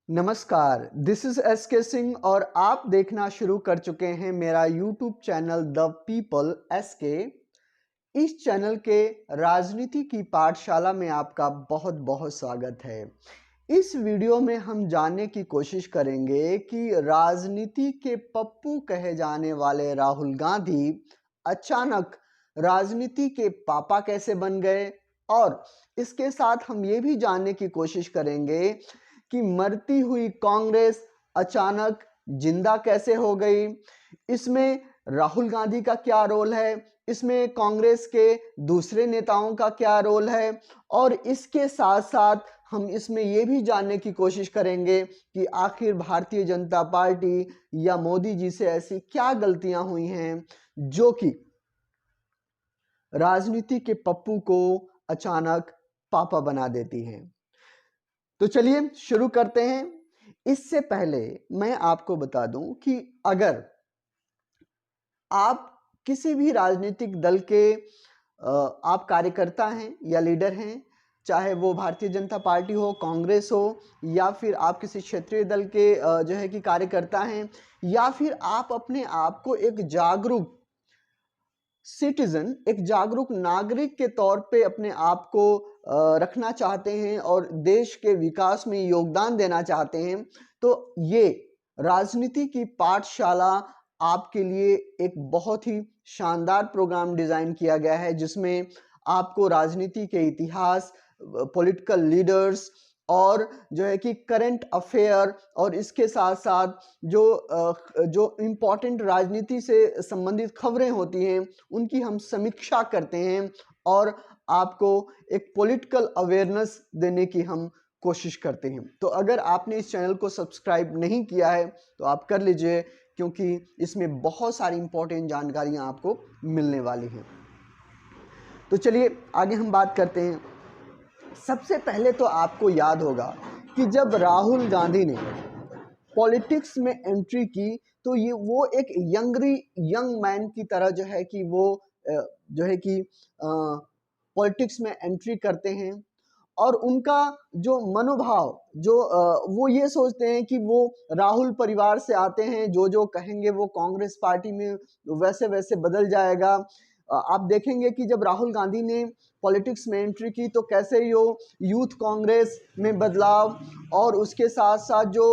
नमस्कार, this is S के सिंह और आप देखना शुरू कर चुके हैं मेरा YouTube channel the people S के। इस चैनल के राजनीति की पाठशाला में आपका बहुत बहुत स्वागत है। इस वीडियो में हम जानने की कोशिश करेंगे कि राजनीति के पप्पू कहे जाने वाले राहुल गांधी अचानक राजनीति के पापा कैसे बन गए, और इसके साथ हम ये भी जानने की कोशिश करेंगे कि मरती हुई कांग्रेस अचानक जिंदा कैसे हो गई। इसमें राहुल गांधी का क्या रोल है, इसमें कांग्रेस के दूसरे नेताओं का क्या रोल है, और इसके साथ साथ हम इसमें यह भी जानने की कोशिश करेंगे कि आखिर भारतीय जनता पार्टी या मोदी जी से ऐसी क्या गलतियां हुई हैं जो कि राजनीति के पप्पू को अचानक पापा बना देती हैं। तो चलिए शुरू करते हैं। इससे पहले मैं आपको बता दूं कि अगर आप किसी भी राजनीतिक दल के आप कार्यकर्ता हैं या लीडर हैं, चाहे वो भारतीय जनता पार्टी हो, कांग्रेस हो, या फिर आप किसी क्षेत्रीय दल के जो है कि कार्यकर्ता हैं, या फिर आप अपने आप को एक जागरूक सिटीजन, एक जागरूक नागरिक के तौर पे अपने आप को रखना चाहते हैं और देश के विकास में योगदान देना चाहते हैं, तो ये राजनीति की पाठशाला आपके लिए एक बहुत ही शानदार प्रोग्राम डिजाइन किया गया है, जिसमें आपको राजनीति के इतिहास, पॉलिटिकल लीडर्स और जो है कि करंट अफेयर, और इसके साथ साथ जो इम्पोर्टेंट राजनीति से संबंधित खबरें होती हैं उनकी हम समीक्षा करते हैं और आपको एक पॉलिटिकल अवेयरनेस देने की हम कोशिश करते हैं। तो अगर आपने इस चैनल को सब्सक्राइब नहीं किया है तो आप कर लीजिए, क्योंकि इसमें बहुत सारी इंपॉर्टेंट जानकारियां आपको मिलने वाली हैं। तो चलिए आगे हम बात करते हैं। सबसे पहले तो आपको याद होगा कि जब राहुल गांधी ने पॉलिटिक्स में एंट्री की तो वो एक यंग मैन की तरह जो है कि वो जो है कि पॉलिटिक्स में एंट्री करते हैं, और उनका जो मनोभाव, जो वो ये सोचते हैं कि वो राहुल परिवार से आते हैं, जो जो कहेंगे वो कांग्रेस पार्टी में वैसे वैसे बदल जाएगा। आप देखेंगे कि जब राहुल गांधी ने पॉलिटिक्स में एंट्री की तो कैसे यूथ कांग्रेस में बदलाव, और उसके साथ साथ जो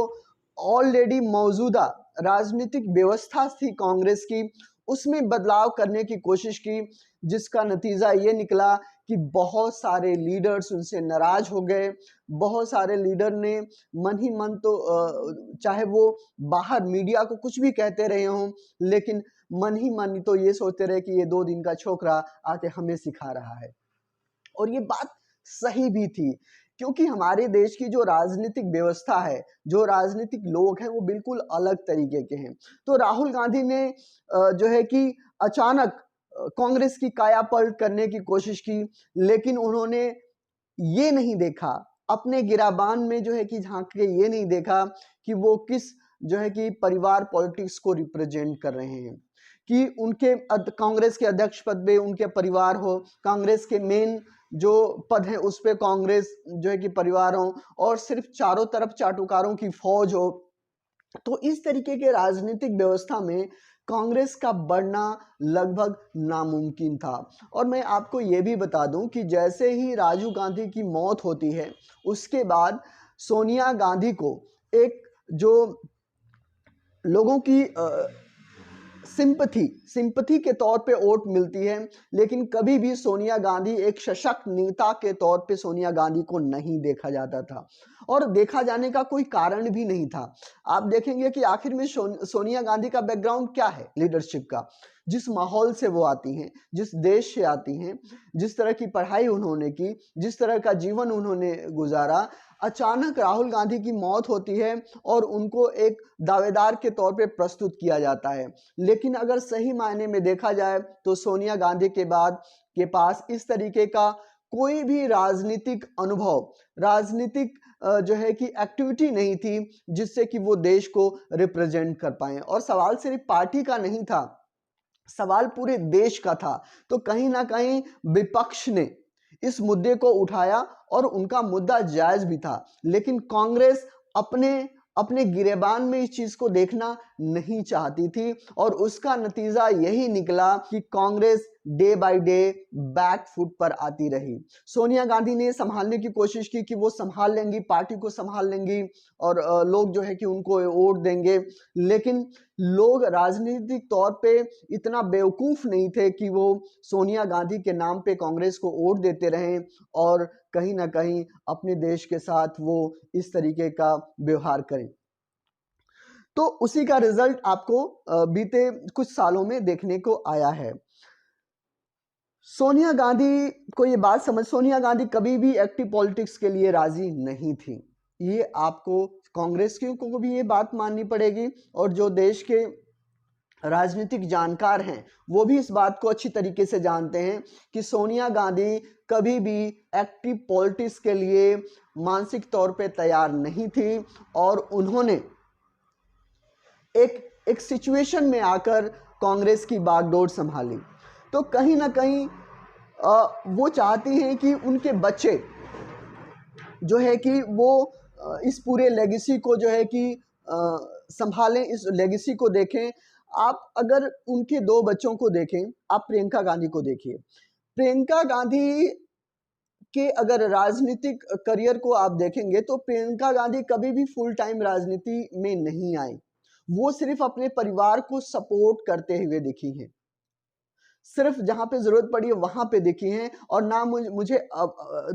ऑलरेडी मौजूदा राजनीतिक व्यवस्था थी कांग्रेस की, उसमें बदलाव करने की कोशिश की, जिसका नतीजा ये निकला कि बहुत सारे लीडर्स उनसे नाराज हो गए। बहुत सारे लीडर ने मन ही मन तो चाहे वो बाहर मीडिया को कुछ भी कहते रहे हों, लेकिन मन ही मन तो ये सोचते रहे कि ये 2 दिन का छोकरा आके हमें सिखा रहा है। और ये बात सही भी थी, क्योंकि हमारे देश की जो राजनीतिक व्यवस्था है, जो राजनीतिक लोग हैं, वो बिल्कुल अलग तरीके के हैं। तो राहुल गांधी ने जो है कि अचानक कांग्रेस की काया पलट करने की कोशिश की, लेकिन उन्होंने ये नहीं देखा, अपने गिराबान में जो है कि झांक के ये नहीं देखा कि वो किस जो है कि परिवार पॉलिटिक्स को रिप्रेजेंट कर रहे हैं, कि उनके कांग्रेस के अध्यक्ष पद पे उनके परिवार हो, कांग्रेस के मेन जो पद है उस पे कांग्रेस जो है कि परिवार हो, और सिर्फ चारों तरफ चाटुकारों की फौज हो। तो इस तरीके के राजनीतिक व्यवस्था में कांग्रेस का बढ़ना लगभग नामुमकिन था। और मैं आपको ये भी बता दूं कि जैसे ही राजीव गांधी की मौत होती है, उसके बाद सोनिया गांधी को एक जो लोगों की सिंपथी के तौर पे वोट मिलती है, लेकिन कभी भी सोनिया गांधी एक सशक्त नेता के तौर पे सोनिया गांधी को नहीं देखा जाता था, और देखा जाने का कोई कारण भी नहीं था। आप देखेंगे कि आखिर में सोनिया गांधी का बैकग्राउंड क्या है लीडरशिप का, जिस माहौल से वो आती हैं, जिस देश से आती हैं, जिस तरह की पढ़ाई उन्होंने की, जिस तरह का जीवन उन्होंने गुजारा। अचानक राहुल गांधी की मौत होती है और उनको एक दावेदार के तौर पे प्रस्तुत किया जाता है, लेकिन अगर सही मायने में देखा जाए तो सोनिया गांधी के बाद के पास इस तरीके का कोई भी राजनीतिक अनुभव, राजनीतिक जो है कि एक्टिविटी नहीं थी जिससे कि वो देश को रिप्रेजेंट कर पाए। और सवाल सिर्फ पार्टी का नहीं था, सवाल पूरे देश का था। तो कहीं ना कहीं विपक्ष ने इस मुद्दे को उठाया और उनका मुद्दा जायज भी था, लेकिन कांग्रेस अपने अपने गिरेबान में इस चीज को देखना नहीं चाहती थी और उसका नतीजा यही निकला कि Congress day by day back foot पर आती रही। सोनिया गांधी ने संभालने की कोशिश की कि वो संभाल लेंगी, पार्टी को संभाल लेंगी और लोग जो है कि उनको वोट देंगे, लेकिन लोग राजनीतिक तौर पे इतना बेवकूफ नहीं थे कि वो सोनिया गांधी के नाम पे कांग्रेस को वोट देते रहें और कहीं ना कहीं अपने देश के साथ वो इस तरीके का व्यवहार करें। तो उसी का रिजल्ट आपको बीते कुछ सालों में देखने को आया है। सोनिया गांधी को ये बात सोनिया गांधी कभी भी एक्टिव पॉलिटिक्स के लिए राजी नहीं थी। ये आपको कांग्रेस को भी ये बात माननी पड़ेगी और जो देश के राजनीतिक जानकार हैं वो भी इस बात को अच्छी तरीके से जानते हैं कि सोनिया गांधी कभी भी एक्टिव पॉलिटिक्स के लिए मानसिक तौर पे तैयार नहीं थी और उन्होंने एक सिचुएशन में आकर कांग्रेस की बागडोर संभाली। तो कहीं ना कहीं वो चाहती हैं कि उनके बच्चे जो है कि वो इस पूरे लेगेसी को जो है कि संभालें, इस लेगेसी को देखें। आप अगर उनके दो बच्चों को देखें, आप प्रियंका गांधी को देखिए। प्रियंका गांधी के अगर राजनीतिक करियर को आप देखेंगे तो प्रियंका गांधी कभी भी फुल टाइम राजनीति में नहीं आई। वो सिर्फ अपने परिवार को सपोर्ट करते हुए दिखी हैं, सिर्फ जहां पे जरूरत पड़ी है वहां पे दिखी हैं। और ना मुझे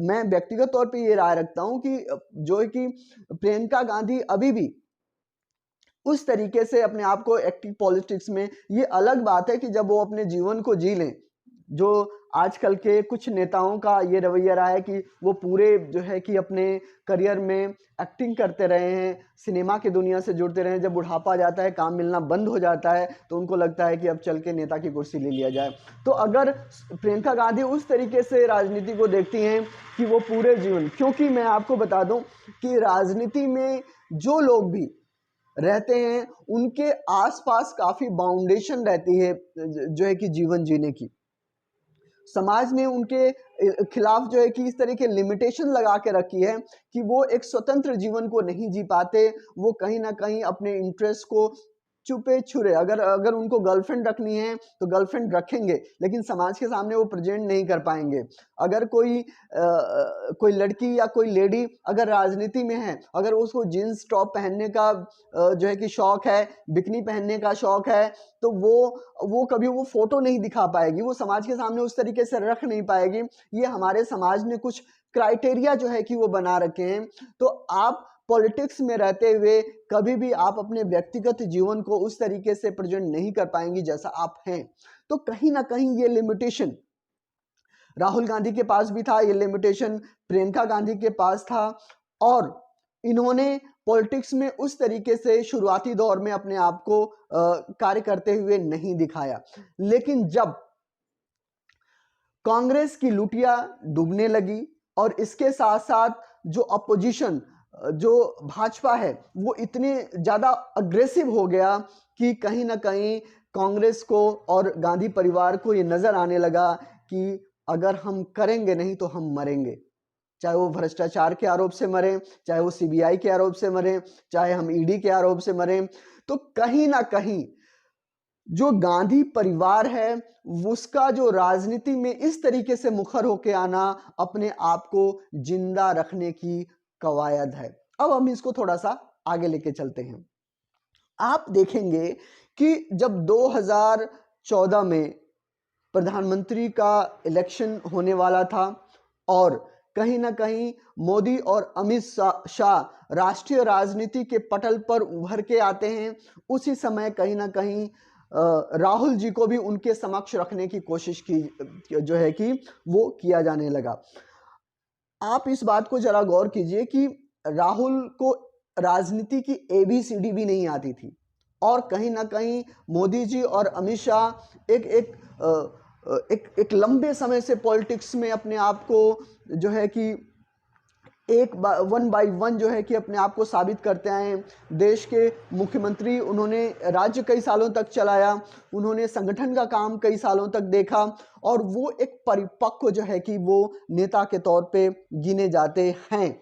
मैं व्यक्तिगत तौर पे ये राय रखता हूं कि जो है कि प्रियंका गांधी अभी भी उस तरीके से अपने आप को एक्टिव पॉलिटिक्स में, ये अलग बात है कि जब वो अपने जीवन को जी लें। जो आजकल के कुछ नेताओं का ये रवैया रहा है कि वो पूरे जो है कि अपने करियर में एक्टिंग करते रहे हैं, सिनेमा की दुनिया से जुड़ते रहे हैं, जब बुढ़ापा जाता है, काम मिलना बंद हो जाता है तो उनको लगता है कि अब चल के नेता की कुर्सी ले लिया जाए। तो अगर प्रियंका गांधी उस तरीके से राजनीति को देखती हैं कि वो पूरे जीवन, क्योंकि मैं आपको बता दूं कि राजनीति में जो लोग भी रहते हैं उनके आसपास काफी बाउंडेशन रहती है जो है कि जीवन जीने की। समाज ने उनके खिलाफ जो है कि इस तरह के लिमिटेशन लगा के रखी है कि वो एक स्वतंत्र जीवन को नहीं जी पाते। वो कहीं ना कहीं अपने इंटरेस्ट को चुपे छुरे, अगर उनको गर्लफ्रेंड रखनी है तो गर्लफ्रेंड रखेंगे, लेकिन समाज के सामने वो प्रेजेंट नहीं कर पाएंगे। अगर कोई लड़की या कोई लेडी अगर राजनीति में है, अगर उसको जीन्स टॉप पहनने का जो है कि शौक है, बिकनी पहनने का शौक है, तो वो कभी वो फोटो नहीं दिखा पाएगी, वो समाज के सामने उस तरीके से रख नहीं पाएगी। ये हमारे समाज ने कुछ क्राइटेरिया जो है कि वो बना रखे हैं। तो आप पॉलिटिक्स में रहते हुए कभी भी आप अपने व्यक्तिगत जीवन को उस तरीके से प्रेजेंट नहीं कर पाएंगी जैसा आप हैं। तो कहीं ना कहीं ये लिमिटेशन राहुल गांधी के पास भी था, ये लिमिटेशन प्रियंका गांधी के पास था और इन्होंने पॉलिटिक्स में उस तरीके से शुरुआती दौर में अपने आप को कार्य करते हुए नहीं दिखाया। लेकिन जब कांग्रेस की लुटिया डूबने लगी और इसके साथ साथ जो अपोजिशन, जो भाजपा है, वो इतने ज्यादा अग्रेसिव हो गया कि कहीं ना कहीं कांग्रेस को और गांधी परिवार को ये नजर आने लगा कि अगर हम करेंगे नहीं तो हम मरेंगे। चाहे वो भ्रष्टाचार के आरोप से मरे, चाहे वो सीबीआई के आरोप से मरे, चाहे हम ईडी के आरोप से मरे। तो कहीं ना कहीं जो गांधी परिवार है उसका जो राजनीति में इस तरीके से मुखर होके आना अपने आप को जिंदा रखने की कवायद है। अब हम इसको थोड़ा सा आगे लेके चलते हैं। आप देखेंगे कि जब 2014 में प्रधानमंत्री का इलेक्शन होने वाला था और कहीं ना कहीं मोदी और अमित शाह राष्ट्रीय राजनीति के पटल पर उभर के आते हैं, उसी समय कहीं ना कहीं राहुल जी को भी उनके समक्ष रखने की कोशिश की जो है कि वो किया जाने लगा। आप इस बात को जरा गौर कीजिए कि राहुल को राजनीति की ABCD भी नहीं आती थी और कहीं ना कहीं मोदी जी और अमित शाह एक लंबे समय से पॉलिटिक्स में अपने आप को जो है कि वन बाय वन जो है कि अपने आप को साबित करते आए हैं। देश के मुख्यमंत्री, उन्होंने राज्य कई सालों तक चलाया, उन्होंने संगठन का काम कई सालों तक देखा और वो एक परिपक्व जो है कि वो नेता के तौर पे गिने जाते हैं।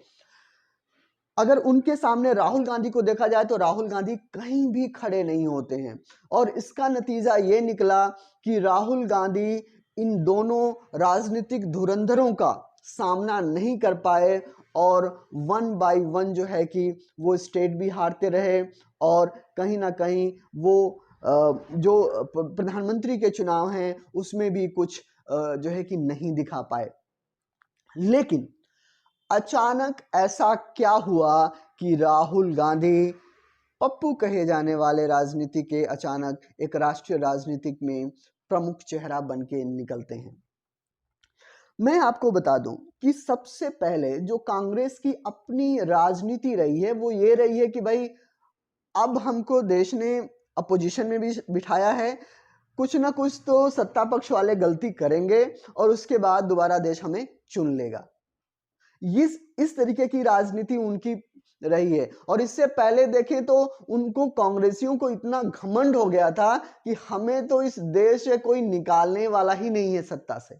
अगर उनके सामने राहुल गांधी को देखा जाए तो राहुल गांधी कहीं भी खड़े नहीं होते हैं, और इसका नतीजा ये निकला कि राहुल गांधी इन दोनों राजनीतिक धुरंधरों का सामना नहीं कर पाए, और 1 बाय 1 जो है कि वो स्टेट भी हारते रहे, और कहीं ना कहीं वो जो प्रधानमंत्री के चुनाव हैं उसमें भी कुछ जो है कि नहीं दिखा पाए। लेकिन अचानक ऐसा क्या हुआ कि राहुल गांधी, पप्पू कहे जाने वाले राजनीति के, अचानक एक राष्ट्रीय राजनीतिक में प्रमुख चेहरा बन के निकलते हैं। मैं आपको बता दूं कि सबसे पहले जो कांग्रेस की अपनी राजनीति रही है वो ये रही है कि भाई अब हमको देश ने अपोजिशन में भी बिठाया है, कुछ ना कुछ तो सत्ता पक्ष वाले गलती करेंगे और उसके बाद दोबारा देश हमें चुन लेगा। इस तरीके की राजनीति उनकी रही है। और इससे पहले देखें तो उनको, कांग्रेसियों को इतना घमंड हो गया था कि हमें तो इस देश से कोई निकालने वाला ही नहीं है सत्ता से,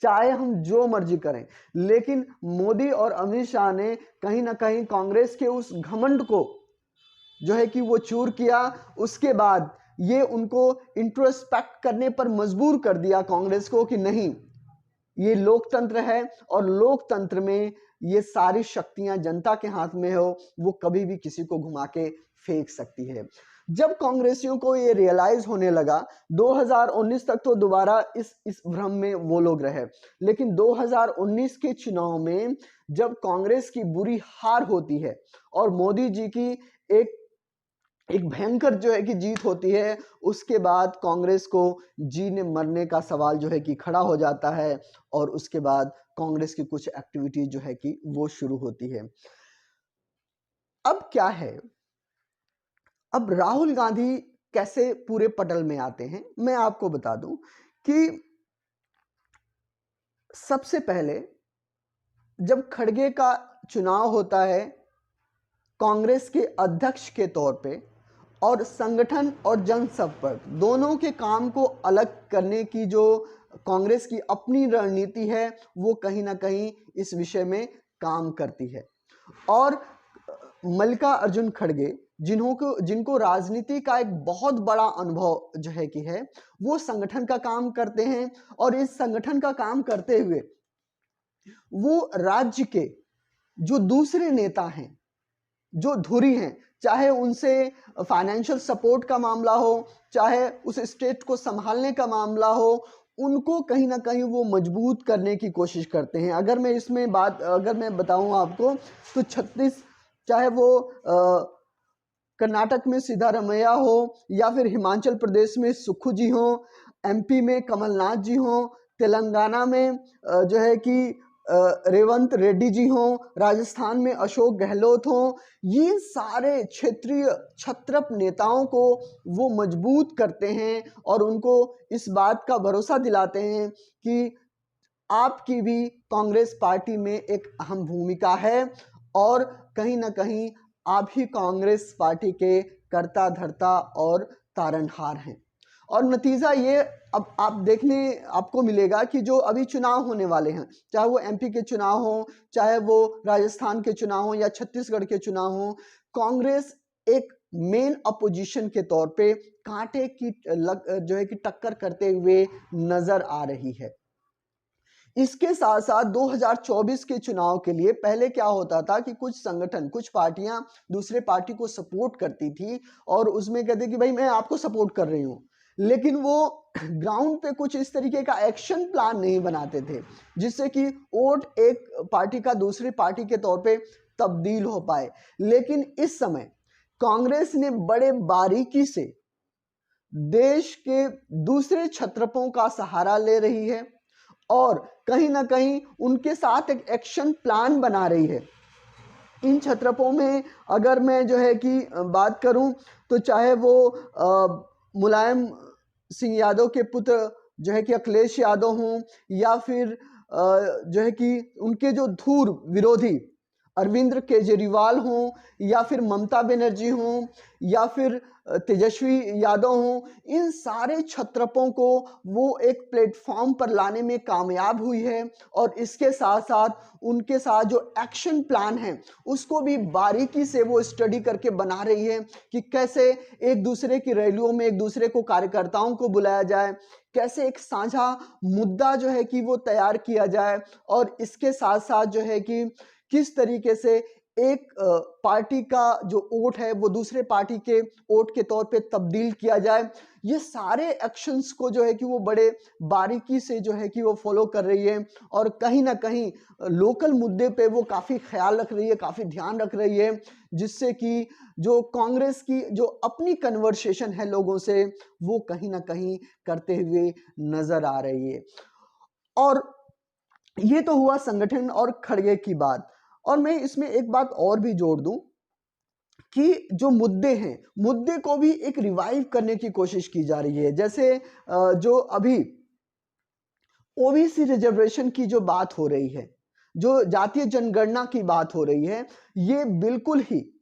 चाहे हम जो मर्जी करें। लेकिन मोदी और अमित शाह ने कहीं ना कहीं कांग्रेस के उस घमंड को जो है कि वो चूर किया। उसके बाद ये उनको इंट्रोस्पेक्ट करने पर मजबूर कर दिया कांग्रेस को कि नहीं, ये लोकतंत्र है और लोकतंत्र में ये सारी शक्तियां जनता के हाथ में हो, वो कभी भी किसी को घुमा के फेंक सकती है। जब कांग्रेसियों को ये रियलाइज होने लगा, 2019 तक तो दोबारा इस भ्रम में वो लोग रहे, लेकिन 2019 के चुनाव में जब कांग्रेस की बुरी हार होती है और मोदी जी की एक भयंकर जो है कि जीत होती है, उसके बाद कांग्रेस को जीने मरने का सवाल जो है कि खड़ा हो जाता है, और उसके बाद कांग्रेस की कुछ एक्टिविटी जो है कि वो शुरू होती है। अब क्या है, अब राहुल गांधी कैसे पूरे पटल में आते हैं, मैं आपको बता दूं कि सबसे पहले जब खड़गे का चुनाव होता है कांग्रेस के अध्यक्ष के तौर पे, और संगठन और जनसंपर्क दोनों के काम को अलग करने की जो कांग्रेस की अपनी रणनीति है वो कहीं ना कहीं इस विषय में काम करती है। और मल्लिकार्जुन खड़गे, जिनको राजनीति का एक बहुत बड़ा अनुभव जो है कि है, वो संगठन का काम करते हैं, और इस संगठन का काम करते हुए वो राज्य के जो दूसरे नेता हैं, जो धुरी हैं, चाहे उनसे फाइनेंशियल सपोर्ट का मामला हो, चाहे उस स्टेट को संभालने का मामला हो, उनको कहीं ना कहीं वो मजबूत करने की कोशिश करते हैं। अगर मैं बताऊं आपको तो चाहे वो कर्नाटक में सिद्धारमैया हो, या फिर हिमाचल प्रदेश में सुक्खू जी हो, एमपी में कमलनाथ जी हो, तेलंगाना में जो है कि रेवंत रेड्डी जी हो, राजस्थान में अशोक गहलोत हो, ये सारे क्षेत्रीय क्षत्रप नेताओं को वो मजबूत करते हैं और उनको इस बात का भरोसा दिलाते हैं कि आपकी भी कांग्रेस पार्टी में एक अहम भूमिका है, और कहीं ना कहीं आप ही कांग्रेस पार्टी के कर्ता धर्ता और तारनहार हैं। और नतीजा ये अब आपको मिलेगा कि जो अभी चुनाव होने वाले हैं, चाहे वो एमपी के चुनाव हो, चाहे वो राजस्थान के चुनाव हो, या छत्तीसगढ़ के चुनाव हो, कांग्रेस एक मेन अपोजिशन के तौर पे कांटे की जो है कि टक्कर करते हुए नजर आ रही है। इसके साथ साथ 2024 के चुनाव के लिए पहले क्या होता था कि कुछ संगठन, कुछ पार्टियां दूसरे पार्टी को सपोर्ट करती थी और उसमें कहते कि भाई मैं आपको सपोर्ट कर रही हूं, लेकिन वो ग्राउंड पे कुछ इस तरीके का एक्शन प्लान नहीं बनाते थे जिससे कि वोट एक पार्टी का दूसरी पार्टी के तौर पे तब्दील हो पाए। लेकिन इस समय कांग्रेस ने बड़े बारीकी से देश के दूसरे क्षत्रपों का सहारा ले रही है और कहीं ना कहीं उनके साथ एक एक्शन प्लान बना रही है। इन क्षत्रपों में अगर मैं जो है कि बात करूं तो चाहे वो मुलायम सिंह यादव के पुत्र जो है कि अखिलेश यादव हों, या फिर जो है कि उनके जो धूर विरोधी अरविंद केजरीवाल हों या फिर ममता बनर्जी हों या फिर तेजस्वी यादव हों, इन सारे क्षत्रपों को वो एक प्लेटफॉर्म पर लाने में कामयाब हुई है और इसके साथ साथ उनके साथ जो एक्शन प्लान है उसको भी बारीकी से वो स्टडी करके बना रही है कि कैसे एक दूसरे की रैलियों में एक दूसरे को कार्यकर्ताओं को बुलाया जाए, कैसे एक साझा मुद्दा जो है कि वो तैयार किया जाए और इसके साथ साथ जो है कि किस तरीके से एक पार्टी का जो वोट है वो दूसरे पार्टी के वोट के तौर पे तब्दील किया जाए। ये सारे एक्शंस को जो है कि वो बड़े बारीकी से जो है कि वो फॉलो कर रही है और कहीं ना कहीं लोकल मुद्दे पे वो काफ़ी ख्याल रख रही है, काफ़ी ध्यान रख रही है, जिससे कि जो कांग्रेस की जो अपनी कन्वर्सेशन है लोगों से वो कहीं ना कहीं करते हुए नजर आ रही है। और ये तो हुआ संगठन और खड़गे की बात, और मैं इसमें एक बात और भी जोड़ दूं कि जो मुद्दे हैं, मुद्दे को भी एक रिवाइव करने की कोशिश की जा रही है। जैसे जो अभी ओबीसी रिजर्वेशन की जो बात हो रही है, जो जातीय जनगणना की बात हो रही है, ये बिल्कुल ही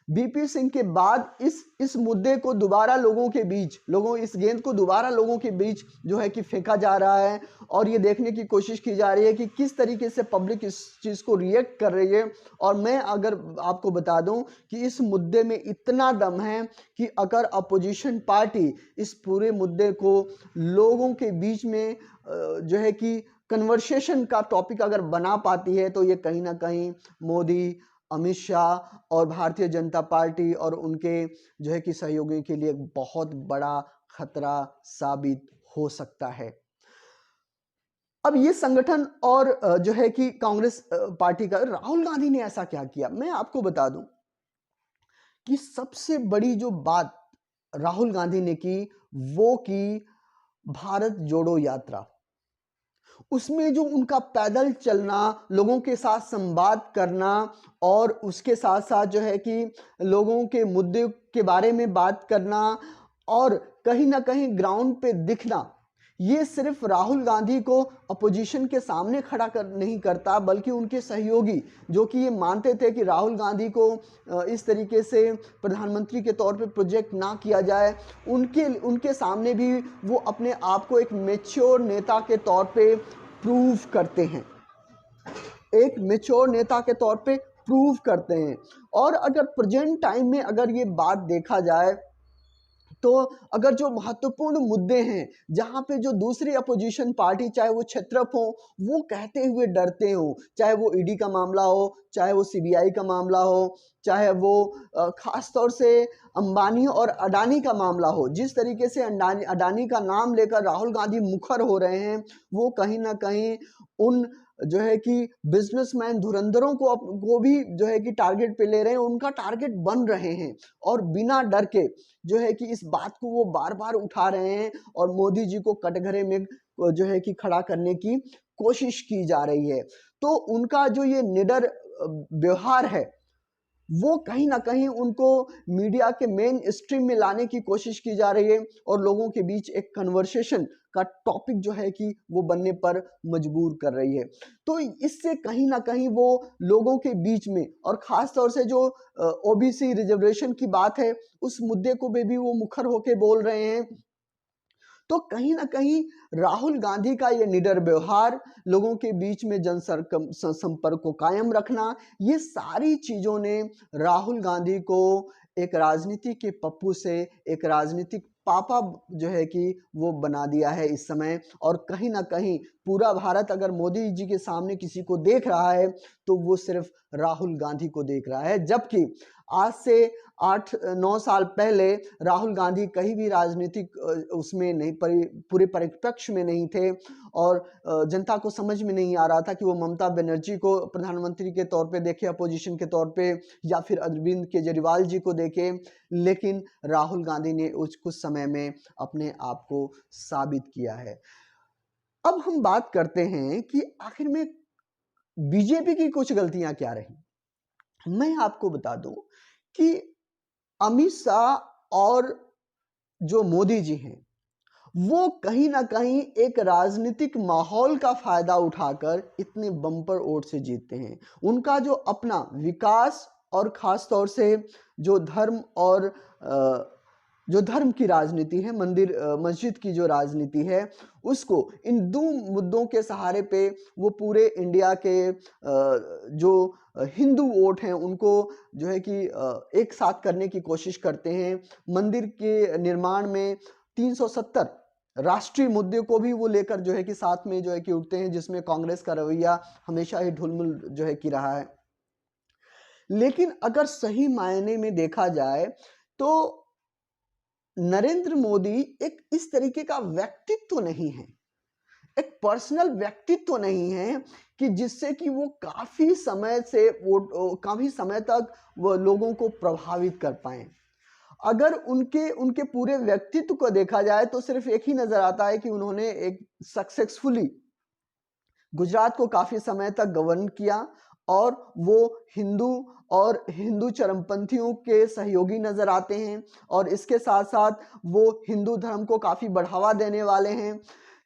बीपी सिंह के बाद इस मुद्दे को दोबारा इस गेंद को दोबारा लोगों के बीच जो है कि फेंका जा रहा है और ये देखने की कोशिश की जा रही है कि किस तरीके से पब्लिक इस चीज़ को रिएक्ट कर रही है। और मैं अगर आपको बता दूं कि इस मुद्दे में इतना दम है कि अगर अपोजिशन पार्टी इस पूरे मुद्दे को लोगों के बीच में जो है कि कन्वर्सेशन का टॉपिक अगर बना पाती है तो ये कहीं ना कहीं मोदी, अमित शाह और भारतीय जनता पार्टी और उनके जो है कि सहयोगियों के लिए बहुत बड़ा खतरा साबित हो सकता है। अब ये संगठन और जो है कि कांग्रेस पार्टी का, राहुल गांधी ने ऐसा क्या किया, मैं आपको बता दूं कि सबसे बड़ी जो बात राहुल गांधी ने की वो की भारत जोड़ो यात्रा। उसमें जो उनका पैदल चलना, लोगों के साथ संवाद करना और उसके साथ साथ जो है कि लोगों के मुद्दे के बारे में बात करना और कहीं ना कहीं ग्राउंड पे दिखना, ये सिर्फ राहुल गांधी को अपोजिशन के सामने खड़ा नहीं करता, बल्कि उनके सहयोगी जो कि ये मानते थे कि राहुल गांधी को इस तरीके से प्रधानमंत्री के तौर पे प्रोजेक्ट ना किया जाए, उनके सामने भी वो अपने आप को एक मैच्योर नेता के तौर पे प्रूव करते हैं, एक मैच्योर नेता के तौर पे प्रूव करते हैं। और अगर प्रेजेंट टाइम में अगर ये बात देखा जाए तो अगर जो महत्वपूर्ण मुद्दे हैं जहां पे जो दूसरी अपोजिशन पार्टी, चाहे वो क्षेत्रप हो, वो कहते हुए डरते हो, चाहे वो ईडी का मामला हो, चाहे वो सीबीआई का मामला हो, चाहे वो खास तौर से अंबानी और अडानी का मामला हो, जिस तरीके से अडानी का नाम लेकर राहुल गांधी मुखर हो रहे हैं, वो कहीं ना कहीं उन जो है कि बिजनेसमैन धुरंधरों को भी जो है कि टारगेट पे ले रहे हैं, उनका टारगेट बन रहे हैं और बिना डर के जो है कि इस बात को वो बार बार उठा रहे हैं और मोदी जी को कटघरे में जो है कि खड़ा करने की कोशिश की जा रही है। तो उनका जो ये निडर व्यवहार है वो कहीं ना कहीं उनको मीडिया के मेन स्ट्रीम में लाने की कोशिश की जा रही है और लोगों के बीच एक कन्वर्सेशन का टॉपिक जो है कि वो बनने पर मजबूर कर रही है। तो इससे कहीं ना कहीं वो लोगों के बीच में, और खास तौर से जो ओबीसी रिजर्वेशन की बात है, उस मुद्दे को भी वो मुखर होके बोल रहे हैं। तो कहीं ना कहीं राहुल गांधी का ये निडर व्यवहार, लोगों के बीच में संपर्क को कायम रखना, ये सारी चीजों ने राहुल गांधी को एक राजनीति के पप्पू से एक राजनीतिक पापा जो है कि वो बना दिया है इस समय। और कहीं ना कहीं पूरा भारत अगर मोदी जी के सामने किसी को देख रहा है तो वो सिर्फ राहुल गांधी को देख रहा है, जबकि आज से 8-9 साल पहले राहुल गांधी कहीं भी राजनीतिक उसमें नहीं, पूरे परिप्रेक्ष्य में नहीं थे और जनता को समझ में नहीं आ रहा था कि वो ममता बनर्जी को प्रधानमंत्री के तौर पे देखे, अपोजिशन के तौर पे, या फिर अरविंद केजरीवाल जी को देखे। लेकिन राहुल गांधी ने कुछ समय में अपने आप को साबित किया है। अब हम बात करते हैं कि आखिर में बीजेपी की कुछ गलतियां क्या रही। मैं आपको बता दूं कि अमित शाह और जो मोदी जी हैं वो कहीं ना कहीं एक राजनीतिक माहौल का फायदा उठाकर इतने बम्पर वोट से जीतते हैं। उनका जो अपना विकास और खास तौर से जो धर्म और जो धर्म की राजनीति है, मस्जिद की जो राजनीति है, उसको इन दो मुद्दों के सहारे पे वो पूरे इंडिया के जो हिंदू वोट हैं उनको जो है कि एक साथ करने की कोशिश करते हैं। मंदिर के निर्माण में 370 राष्ट्रीय मुद्दे को भी वो लेकर जो है कि साथ में जो है कि उठते हैं, जिसमें कांग्रेस का रवैया हमेशा ही ढुलमुल जो है कि रहा है। लेकिन अगर सही मायने में देखा जाए तो नरेंद्र मोदी एक इस तरीके का व्यक्तित्व नहीं है, एक पर्सनल व्यक्तित्व नहीं है कि जिससे कि वो काफी समय तक वो लोगों को प्रभावित कर पाए। अगर उनके पूरे व्यक्तित्व को देखा जाए तो सिर्फ एक ही नजर आता है कि उन्होंने एक सक्सेसफुली गुजरात को काफी समय तक गवर्न किया और वो हिंदू चरमपंथियों के सहयोगी नजर आते हैं और इसके साथ साथ वो हिंदू धर्म को काफी बढ़ावा देने वाले हैं।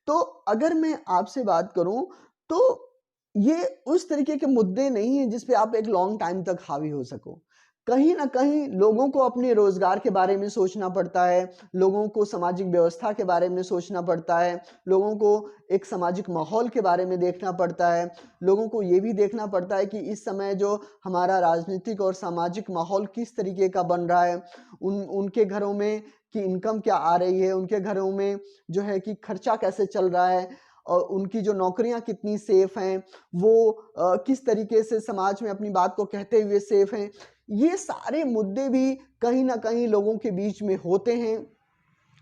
तो अगर मैं आपसे बात करूं तो ये उस तरीके के मुद्दे नहीं है जिस पे आप एक लॉन्ग टाइम तक हावी हो सको। कहीं ना कहीं लोगों को अपने रोजगार के बारे में सोचना पड़ता है, लोगों को सामाजिक व्यवस्था के बारे में सोचना पड़ता है, लोगों को एक सामाजिक माहौल के बारे में देखना पड़ता है, लोगों को ये भी देखना पड़ता है कि इस समय जो हमारा राजनीतिक और सामाजिक माहौल किस तरीके का बन रहा है, उनके घरों में की इनकम क्या आ रही है, उनके घरों में जो है कि खर्चा कैसे चल रहा है और उनकी जो नौकरियां कितनी सेफ हैं, वो किस तरीके से समाज में अपनी बात को कहते हुए सेफ हैं। ये सारे मुद्दे भी कहीं ना कहीं लोगों के बीच में होते हैं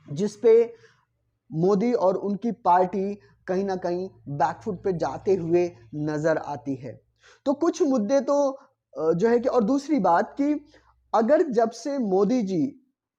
जिस पे मोदी और उनकी पार्टी कहीं ना कहीं बैकफुट पे जाते हुए नजर आती है। तो कुछ मुद्दे तो जो है कि, और दूसरी बात कि अगर जब से मोदी जी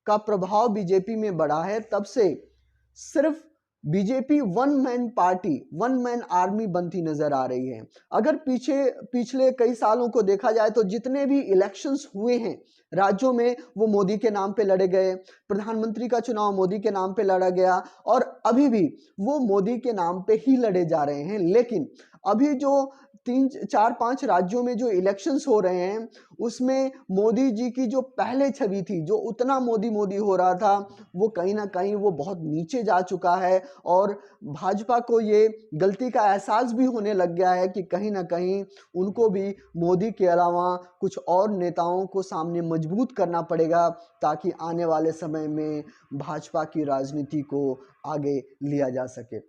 का प्रभाव बीजेपी में बढ़ा है तब से सिर्फ BJP one man party, one man army बनती नजर आ रही है। अगर पिछले कई सालों को देखा जाए तो जितने भी इलेक्शंस हुए हैं राज्यों में वो मोदी के नाम पे लड़े गए, प्रधानमंत्री का चुनाव मोदी के नाम पे लड़ा गया और अभी भी वो मोदी के नाम पे ही लड़े जा रहे हैं। लेकिन अभी जो 3-4-5 राज्यों में जो इलेक्शंस हो रहे हैं उसमें मोदी जी की जो पहले छवि थी, जो उतना मोदी मोदी हो रहा था, वो कहीं ना कहीं वो बहुत नीचे जा चुका है और भाजपा को ये गलती का एहसास भी होने लग गया है कि कहीं ना कहीं उनको भी मोदी के अलावा कुछ और नेताओं को सामने मजबूत करना पड़ेगा ताकि आने वाले समय में भाजपा की राजनीति को आगे लिया जा सके।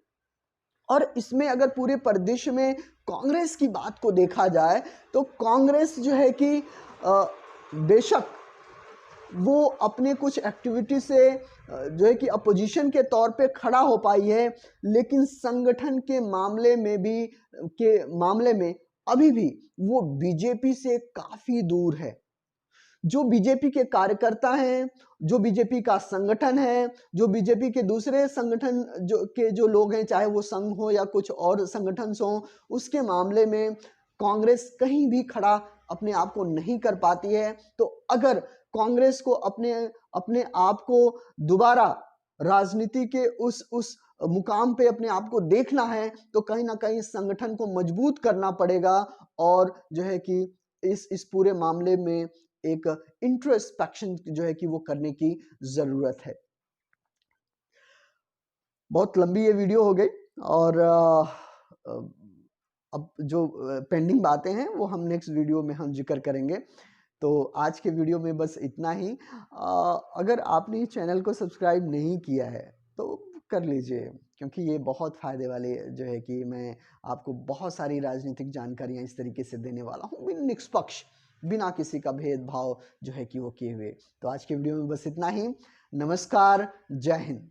और इसमें अगर पूरे परिदृश्य में कांग्रेस की बात को देखा जाए तो कांग्रेस जो है कि बेशक वो अपने कुछ एक्टिविटी से जो है कि अपोजिशन के तौर पे खड़ा हो पाई है, लेकिन संगठन के मामले में अभी भी वो बीजेपी से काफी दूर है। जो बीजेपी के कार्यकर्ता हैं, जो बीजेपी का संगठन है, जो बीजेपी के दूसरे संगठन जो लोग हैं, चाहे वो संघ हो या कुछ और संगठन हो, उसके मामले में कांग्रेस कहीं भी खड़ा अपने आप को नहीं कर पाती है। तो अगर कांग्रेस को अपने आप को दोबारा राजनीति के उस मुकाम पे अपने आप को देखना है तो कहीं ना कहीं संगठन को मजबूत करना पड़ेगा और जो है कि इस पूरे मामले में एक इंट्रोस्पेक्शन जो है कि वो करने की जरूरत है। बहुत लंबी ये वीडियो हो गई और अब जो पेंडिंग बातें हैं वो हम नेक्स्ट वीडियो में हम जिक्र करेंगे। तो आज के वीडियो में बस इतना ही। अगर आपने चैनल को सब्सक्राइब नहीं किया है तो कर लीजिए, क्योंकि ये बहुत फ़ायदे वाले जो है कि मैं आपको बहुत सारी राजनीतिक जानकारियाँ इस तरीके से देने वाला हूँ, निष्पक्ष, बिना किसी का भेदभाव जो है कि वो किए हुए। तो आज के वीडियो में बस इतना ही। नमस्कार, जय हिंद।